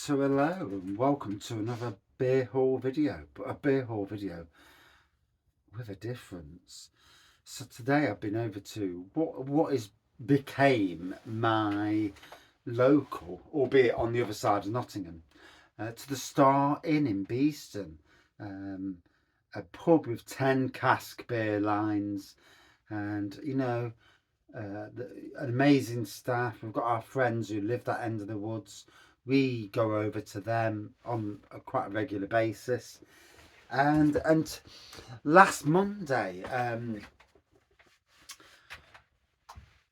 So hello and welcome to another beer haul video, but a beer haul video with a difference. So today I've been over to what is became my local, albeit on the other side of Nottingham, to the Starinn in Beeston, a pub with 10 cask beer lines, and an amazing staff. We've got our friends who live that end of the woods. We go over to them on quite a regular basis, and last Monday,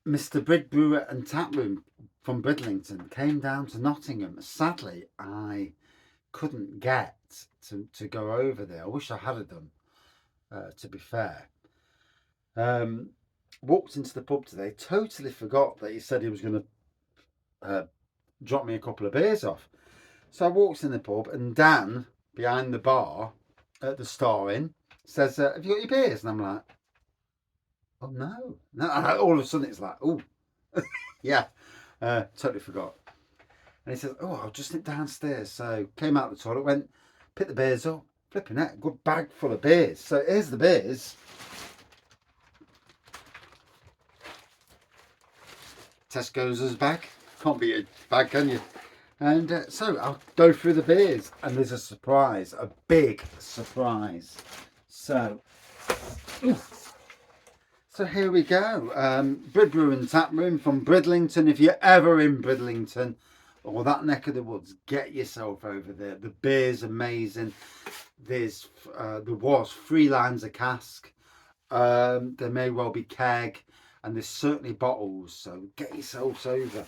Mr. Bridbrewer and taproom from Bridlington came down to Nottingham. Sadly, I couldn't get to go over there. I wish I had done, to be fair. Walked into the pub today, totally forgot that he said he was going to drop me a couple of beers off. So I walked in the pub and Dan, behind the bar at the Starinn, says, have you got your beers? And I'm like, oh no. All of a sudden it's like, oh, yeah, totally forgot. And he says, oh, I'll just nip downstairs. So came out the toilet, went, picked the beers up, flipping it, good bag full of beers. So here's the beers. Tesco's bag. Can't beat a bag, can you? And so I'll go through the beers, and there's a surprise, a big surprise. So here we go. Bridbrewer and taproom from Bridlington. If you're ever in Bridlington or that neck of the woods, get yourself over there. The beer's amazing. There was 3 lines of cask. There may well be keg, and there's certainly bottles. So get yourselves over.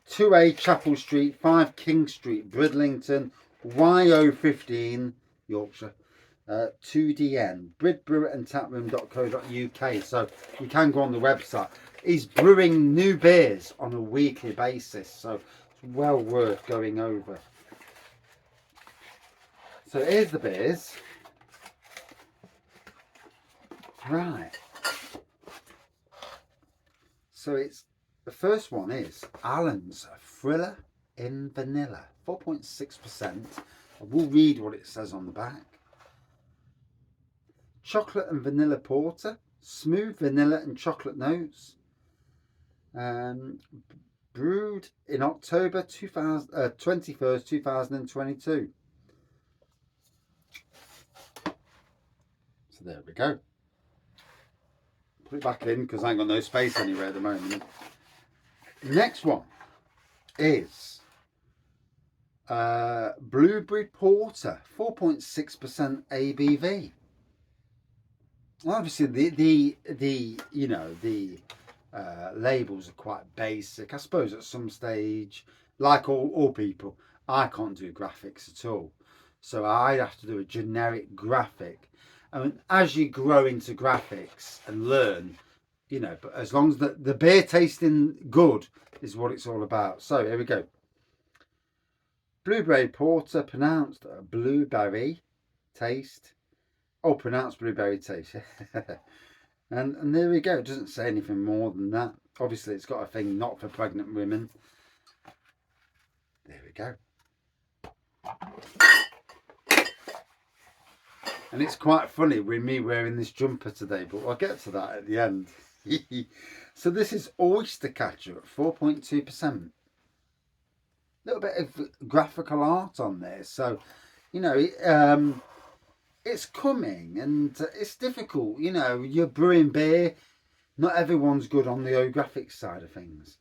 2A Chapel Street, 5 King Street, Bridlington, YO15, Yorkshire, 2DN, bridbrewerandtaproom.co.uk. So you can go on the website. He's brewing new beers on a weekly basis, so it's well worth going over. So here's the beers. Right. So the first one is Allen's Thriller in Vanilla, 4.6%. I will read what it says on the back. Chocolate and vanilla porter, smooth vanilla and chocolate notes. Brewed in October 21st, 2022. So there we go. Put it back in because I ain't got no space anywhere at the moment. Next one is Blueberry Porter, 4.6% ABV. Obviously, the labels are quite basic. I suppose at some stage, like all people, I can't do graphics at all, so I have to do a generic graphic. And as you grow into graphics and learn, but as long as the beer tasting good is what it's all about. So here we go. Blueberry porter, pronounced blueberry taste. Oh, pronounced blueberry taste. and there we go. It doesn't say anything more than that. Obviously, it's got a thing not for pregnant women. There we go. And it's quite funny with me wearing this jumper today, but I'll get to that at the end. So this is oyster catcher at 4.2%. A little bit of graphical art on there. So, it's coming and it's difficult. You're brewing beer. Not everyone's good on the graphics side of things.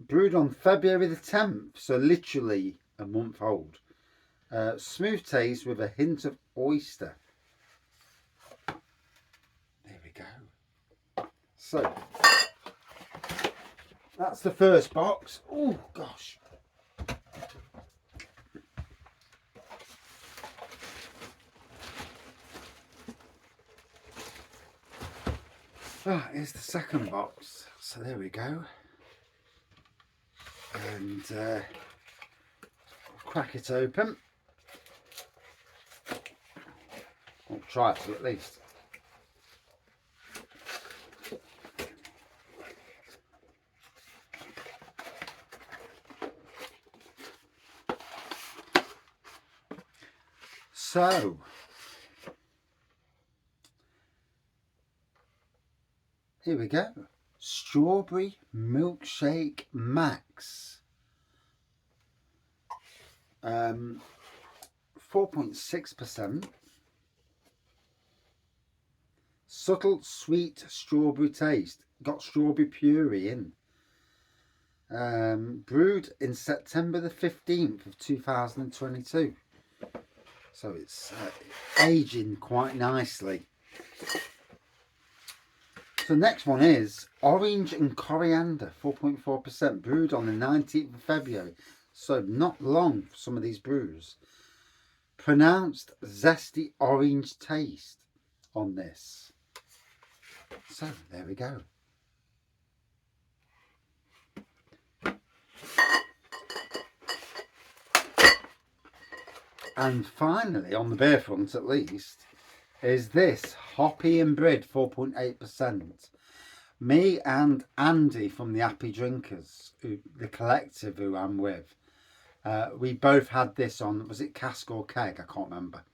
Brewed on February the 10th, so literally a month old. Smooth taste with a hint of oyster. There we go. So that's the first box. Oh gosh. Here's the second box. So there we go. And crack it open. I'll try to at least. So, here we go. Strawberry Milkshake Max. 4.6%. Subtle sweet strawberry taste. Got strawberry puree in. Brewed in September the 15th of 2022. So it's aging quite nicely. So the next one is Orange and Coriander, 4.4%, brewed on the 19th of February. So not long for some of these brews. Pronounced zesty orange taste on this. So there we go. And finally, on the beer front at least, is this Hoppy and Brid, 4.8%. Me and Andy from the Happy Drinkers, the collective who I'm with, we both had this on, was it cask or keg? I can't remember.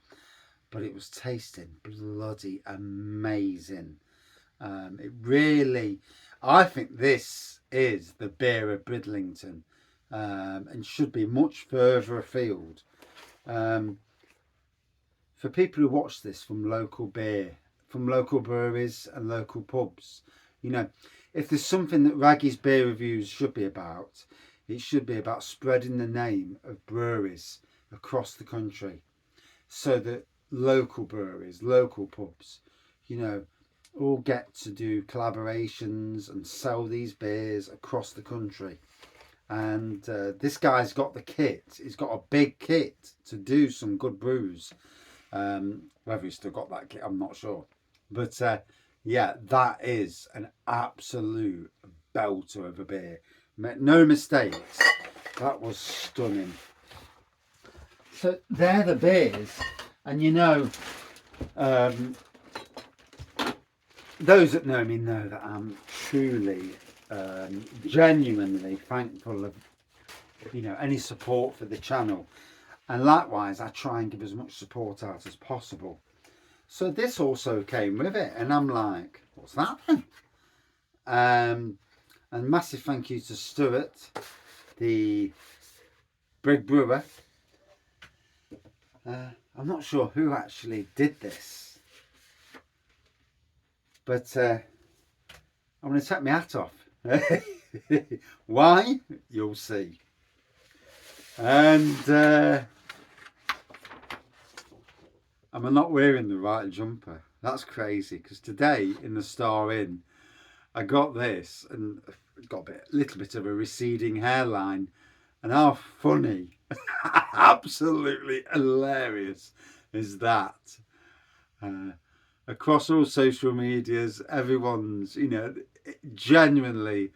But it was tasting bloody amazing. It really, I think this is the beer of Bridlington, and should be much further afield. For people who watch this from local beer, from local breweries and local pubs, you know, if there's something that Raggy's Beer Reviews should be about, it should be about spreading the name of breweries across the country, so that local breweries, local pubs, you know, all get to do collaborations and sell these beers across the country. And this guy's got the kit. He's got a big kit to do some good brews. Whether he's still got that kit, I'm not sure. But yeah, that is an absolute belter of a beer. No mistakes. That was stunning. So they're the beers. And you know, those that know me know that I'm truly, genuinely thankful of, you know, any support for the channel. And likewise, I try and give as much support out as possible. So this also came with it. And I'm like, what's that then? And massive thank you to Stuart, the Bridbrewer. I'm not sure who actually did this. But I'm going to take my hat off. Why? You'll see. And am I not wearing the right jumper? That's crazy, because today in the Starinn, I got this and got a little bit of a receding hairline. And how funny, absolutely hilarious is that? Across all social medias, everyone's, you know, genuinely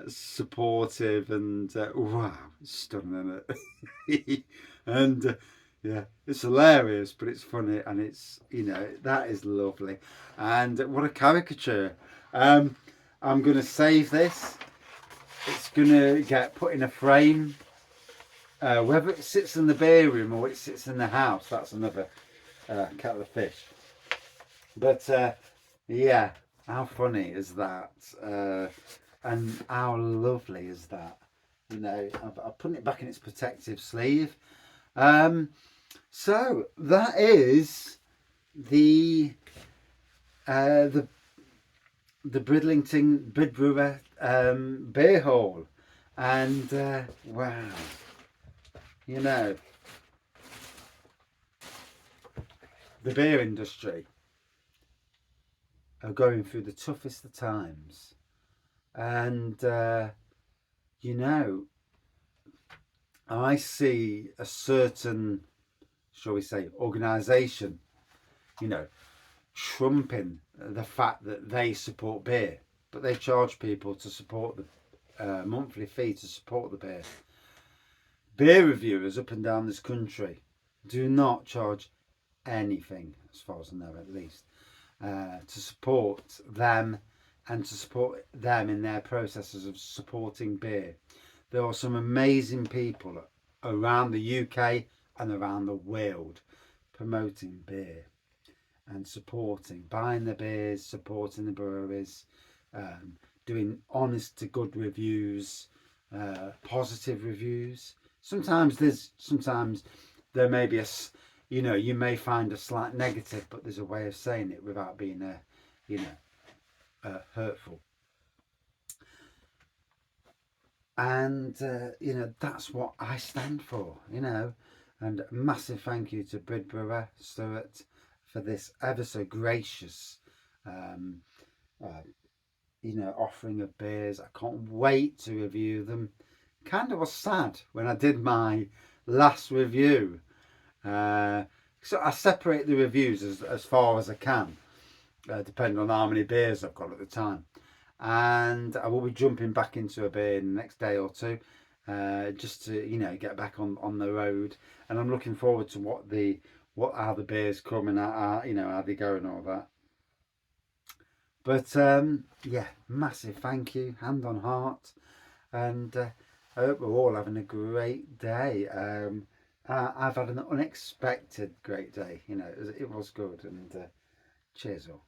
supportive and wow, stunning, isn't it? And yeah, it's hilarious, but it's funny, and it's, you know, that is lovely. And what a caricature. I'm going to save this. It's going to get put in a frame. Whether it sits in the beer room or it sits in the house, that's another kettle of fish. But yeah, how funny is that? And how lovely is that? You know, I've put it back in its protective sleeve. So that is the Bridlington Bridbrewer beer hall. And wow, you know, the beer industry are going through the toughest of times. And you know, I see a certain, shall we say, organisation, you know, trumping the fact that they support beer, but they charge people to support the monthly fee to support the beer. Beer reviewers up and down this country do not charge anything, as far as I know at least, to support them and to support them in their processes of supporting beer. There are some amazing people around the UK and around the world promoting beer and supporting, buying the beers, supporting the breweries, doing honest to good reviews, positive reviews. Sometimes there may be you may find a slight negative, but there's a way of saying it without being hurtful. And that's what I stand for. And a massive thank you to Bridbrewer Stuart for this ever so gracious um, uh, offering of beers. I can't wait to review them. Kind of was sad when I did my last review. So I separate the reviews as far as I can, depending on how many beers I've got at the time. And I will be jumping back into a beer in the next day or two, just to get back on the road. And I'm looking forward to how the beers come and how they go and all that. But yeah, massive thank you, hand on heart, and I hope we're all having a great day. I've had an unexpected great day. It was good, and cheers all.